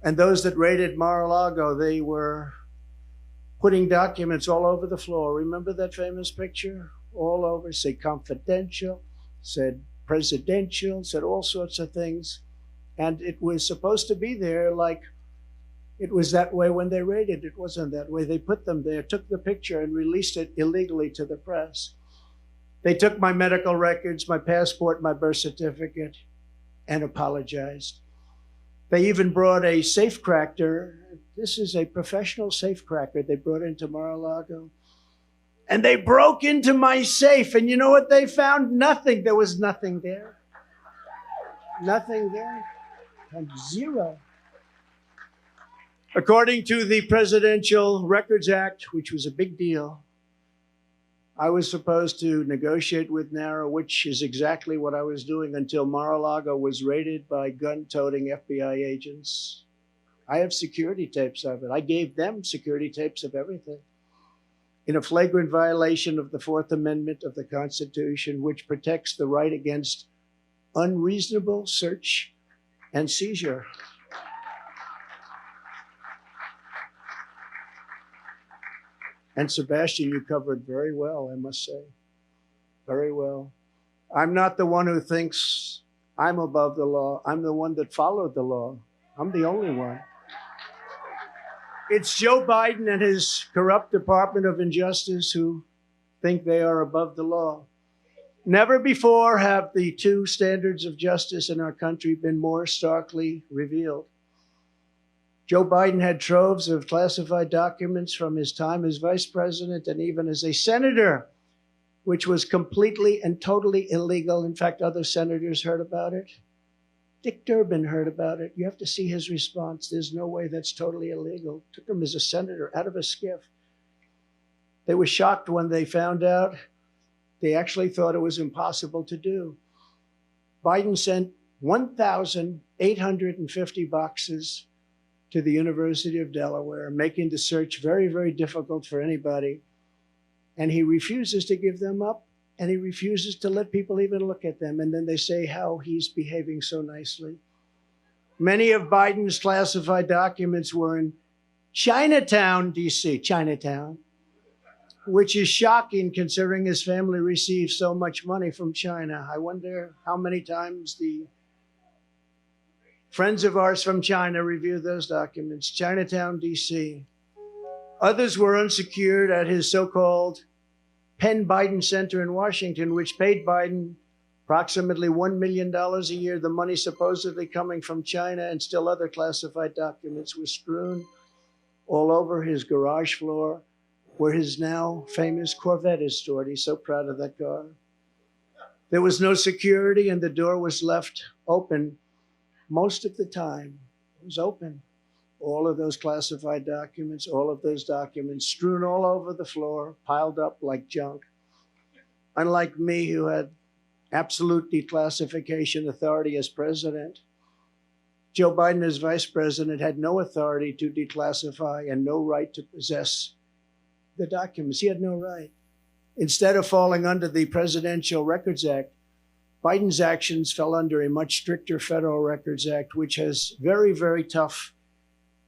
And those that raided Mar-a-Lago, they were putting documents all over the floor. Remember that famous picture? All over, said confidential, said presidential, said all sorts of things. And it was supposed to be there like it was that way when they raided. It wasn't that way. They put them there, took the picture, and released it illegally to the press. They took my medical records, my passport, my birth certificate, and apologized. They even brought a safecracker. This is a professional safecracker they brought into Mar-a-Lago. And they broke into my safe. And you know what they found? Nothing. There was nothing there. Nothing there. And zero. According to the Presidential Records Act, which was a big deal, I was supposed to negotiate with NARA, which is exactly what I was doing until Mar-a-Lago was raided by gun-toting FBI agents. I have security tapes of it. I gave them security tapes of everything in a flagrant violation of the Fourth Amendment of the Constitution, which protects the right against unreasonable search and seizure. And Sebastian, you covered very well, I must say. Very well. I'm not the one who thinks I'm above the law. I'm the one that followed the law. I'm the only one. It's Joe Biden and his corrupt Department of Injustice who think they are above the law. Never before have the two standards of justice in our country been more starkly revealed. Joe Biden had troves of classified documents from his time as vice president and even as a senator, which was completely and totally illegal. In fact, other senators heard about it. Dick Durbin heard about it. You have to see his response. There's no way that's totally illegal. Took him as a senator out of a skiff. They were shocked when they found out. They actually thought it was impossible to do. Biden sent 1,850 boxes to the University of Delaware, making the search very, very difficult for anybody. And he refuses to give them up, and he refuses to let people even look at them. And then they say how he's behaving so nicely. Many of Biden's classified documents were in Chinatown, D.C., Chinatown, which is shocking considering his family receives so much money from China. I wonder how many times the friends of ours from China reviewed those documents. Chinatown, D.C. Others were unsecured at his so-called Penn Biden Center in Washington, which paid Biden approximately $1 million a year. The money supposedly coming from China, and still other classified documents were strewn all over his garage floor, where his now famous Corvette is stored. He's so proud of that car. There was no security, and the door was left open most of the time. It was open. All of those classified documents, all of those documents strewn all over the floor, piled up like junk. Unlike me, who had absolute declassification authority as president, Joe Biden as vice president had no authority to declassify and no right to possess the documents. He had no right. Instead of falling under the Presidential Records Act, Biden's actions fell under a much stricter Federal Records Act, which has very, very tough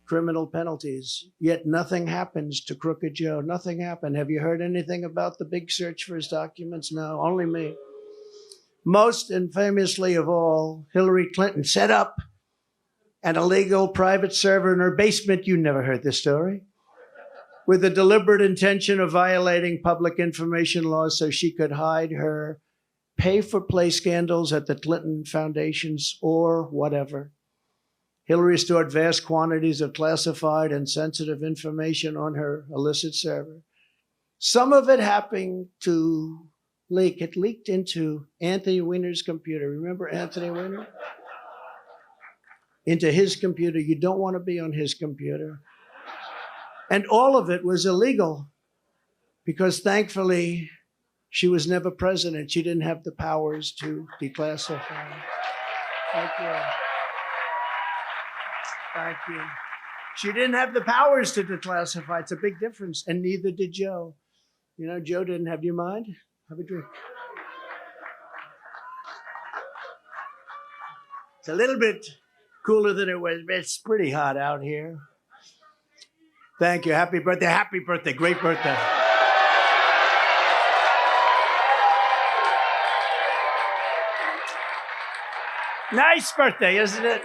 criminal penalties. Yet nothing happens to Crooked Joe. Nothing happened. Have you heard anything about the big search for his documents? No, only me. Most and famously of all, Hillary Clinton set up an illegal private server in her basement. You never heard this story. With the deliberate intention of violating public information laws so she could hide her pay-for-play scandals at the Clinton foundations or whatever. Hillary stored vast quantities of classified and sensitive information on her illicit server. Some of it happened to leak. It leaked into Anthony Weiner's computer. Remember Anthony Weiner? Into his computer. You don't want to be on his computer. And all of it was illegal because thankfully she was never president. She didn't have the powers to declassify. Thank you. Thank you. She didn't have the powers to declassify. It's a big difference. And neither did Joe. You know, Joe didn't have. Do you mind? Have a drink. It's a little bit cooler than it was. It's pretty hot out here. Thank you. Happy birthday. Happy birthday. Great birthday. Nice birthday, isn't it?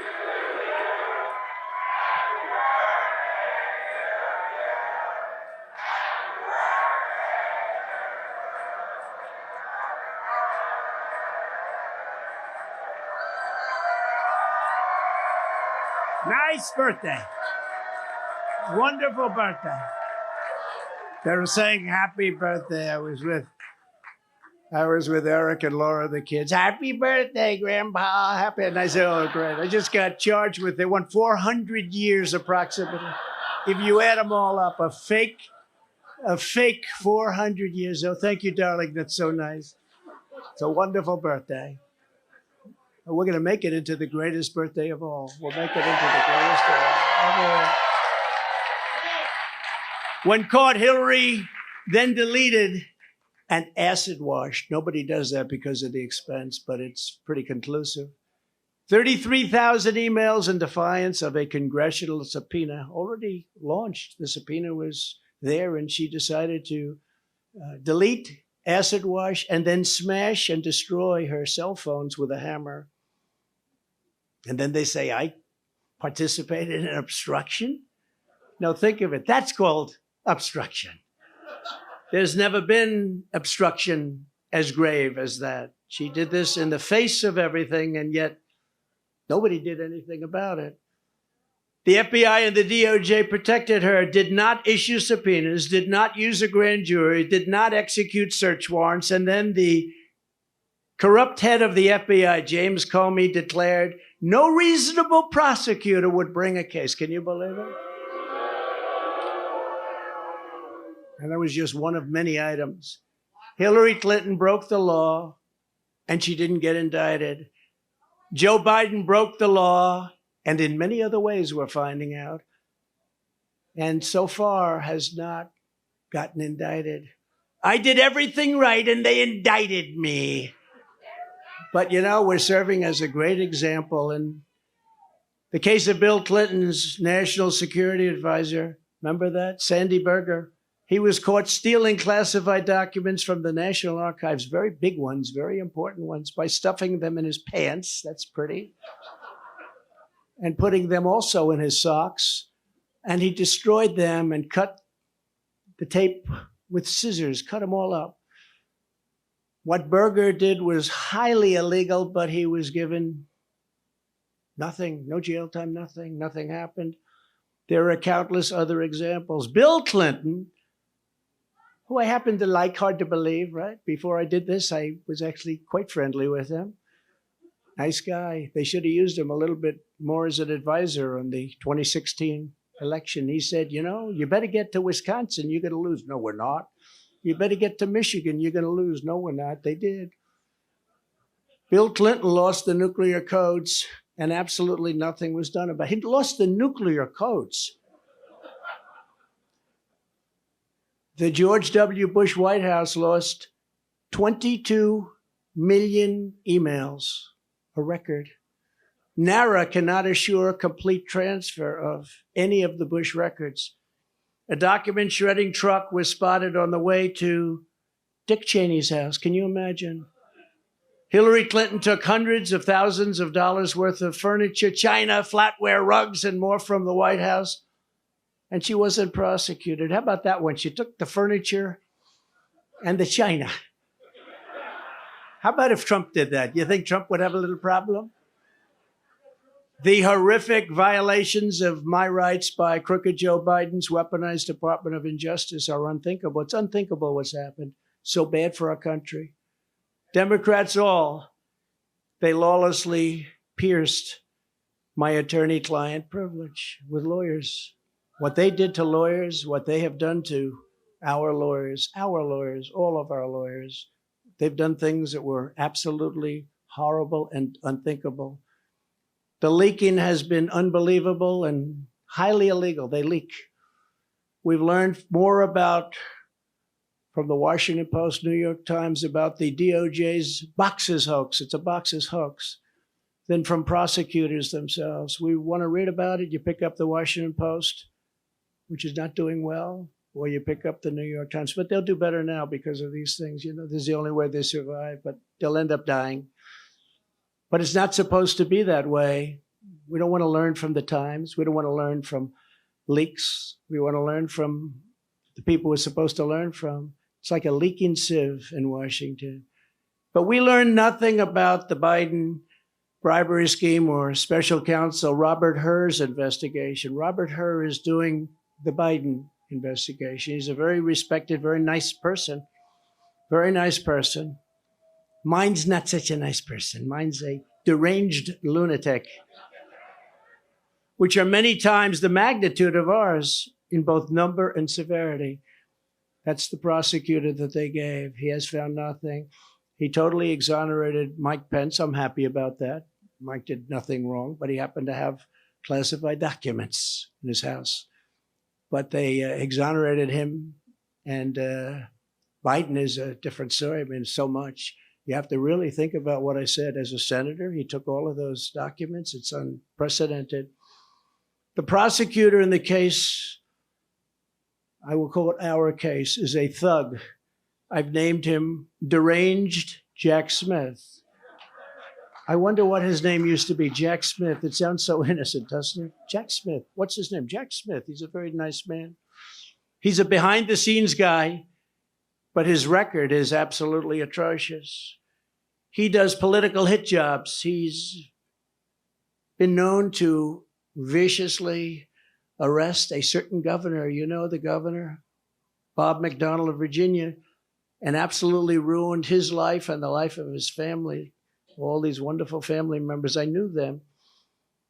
Nice birthday. Wonderful birthday. They were saying happy birthday. I was with Eric and Laura, the kids. Happy birthday, Grandpa. Happy. And I said, oh, great. I just got charged with, they want 400 years approximately. If you add them all up, a fake 400 years. Oh, thank you, darling. That's so nice. It's a wonderful birthday. We're going to make it into the greatest birthday of all. We'll make it into the greatest of all. When caught, Hillary then deleted and acid washed. Nobody does that because of the expense, but it's pretty conclusive. 33,000 emails in defiance of a congressional subpoena. Already launched. The subpoena was there, and she decided to delete, acid wash, and then smash and destroy her cell phones with a hammer. And then they say, I participated in obstruction? No, think of it. That's called obstruction. There's never been obstruction as grave as that. She did this in the face of everything, and yet nobody did anything about it. The FBI and the DOJ protected her, did not issue subpoenas, did not use a grand jury, did not execute search warrants, and then the corrupt head of the FBI, James Comey, declared no reasonable prosecutor would bring a case. Can you believe it? And that was just one of many items. Hillary Clinton broke the law, and she didn't get indicted. Joe Biden broke the law, and in many other ways we're finding out, and so far has not gotten indicted. I did everything right, and they indicted me. But, you know, we're serving as a great example. In the case of Bill Clinton's national security advisor, remember that? Sandy Berger. He was caught stealing classified documents from the National Archives, very big ones, very important ones, by stuffing them in his pants. That's pretty. And putting them also in his socks. And he destroyed them and cut the tape with scissors, cut them all up. What Berger did was highly illegal, but he was given nothing, no jail time, nothing happened. There are countless other examples. Bill Clinton, who I happen to like, hard to believe, right? Before I did this, I was actually quite friendly with him. Nice guy. They should have used him a little bit more as an advisor on the 2016 election. He said, you know, you better get to Wisconsin, you're going to lose. No, we're not. You better get to Michigan, you're going to lose. No, we're not. They did. Bill Clinton lost the nuclear codes, and absolutely nothing was done about it. He lost the nuclear codes. The George W. Bush White House lost 22 million emails, a record. NARA cannot assure complete transfer of any of the Bush records. A document shredding truck was spotted on the way to Dick Cheney's house. Can you imagine? Hillary Clinton took hundreds of thousands of dollars worth of furniture, china, flatware, rugs, and more from the White House, and she wasn't prosecuted. How about that one? She took the furniture and the china. How about if Trump did that? You think Trump would have a little problem? The horrific violations of my rights by crooked Joe Biden's weaponized Department of Injustice are unthinkable. It's unthinkable what's happened. So bad for our country. Democrats all, they lawlessly pierced my attorney-client privilege with lawyers. What they did to lawyers, what they have done to our lawyers, all of our lawyers, they've done things that were absolutely horrible and unthinkable. The leaking has been unbelievable and highly illegal. They leak. We've learned more about, from the Washington Post, New York Times, about the DOJ's boxes hoax. It's a boxes hoax. than from prosecutors themselves. We want to read about it. You pick up the Washington Post, which is not doing well, or you pick up the New York Times, but they'll do better now because of these things. You know, this is the only way they survive, but they'll end up dying. But it's not supposed to be that way. We don't want to learn from the Times. We don't want to learn from leaks. We want to learn from the people we're supposed to learn from. It's like a leaking sieve in Washington. But we learned nothing about the Biden bribery scheme or special counsel Robert Hur's investigation. Robert Hur is doing the Biden investigation. He's a very respected, very nice person. Very nice person. Mine's not such a nice person. Mine's a deranged lunatic, which are many times the magnitude of ours in both number and severity. That's the prosecutor that they gave. He has found nothing. He totally exonerated Mike Pence. I'm happy about that. Mike did nothing wrong, but he happened to have classified documents in his house. But they exonerated him, and Biden is a different story. I mean, so much. You have to really think about what I said as a senator. He took all of those documents. It's unprecedented. The prosecutor in the case, I will call it our case, is a thug. I've named him Deranged Jack Smith. I wonder what his name used to be, Jack Smith. It sounds so innocent, doesn't it? Jack Smith. What's his name? Jack Smith. He's a very nice man. He's a behind-the-scenes guy, but his record is absolutely atrocious. He does political hit jobs. He's been known to viciously arrest a certain governor. You know the governor, Bob McDonnell of Virginia, and absolutely ruined his life and the life of his family. All these wonderful family members, I knew them,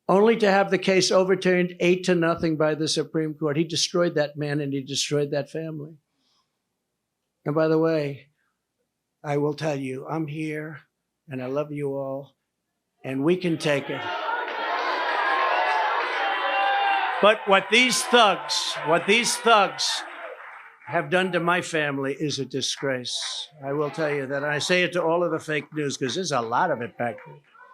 only to have the case overturned 8-0 by the Supreme Court. He destroyed that man and he destroyed that family. And by the way, I will tell you, I'm here and I love you all and we can take it. But what these thugs have done to my family is a disgrace. I will tell you that. I say it to all of the fake news because there's a lot of it back there.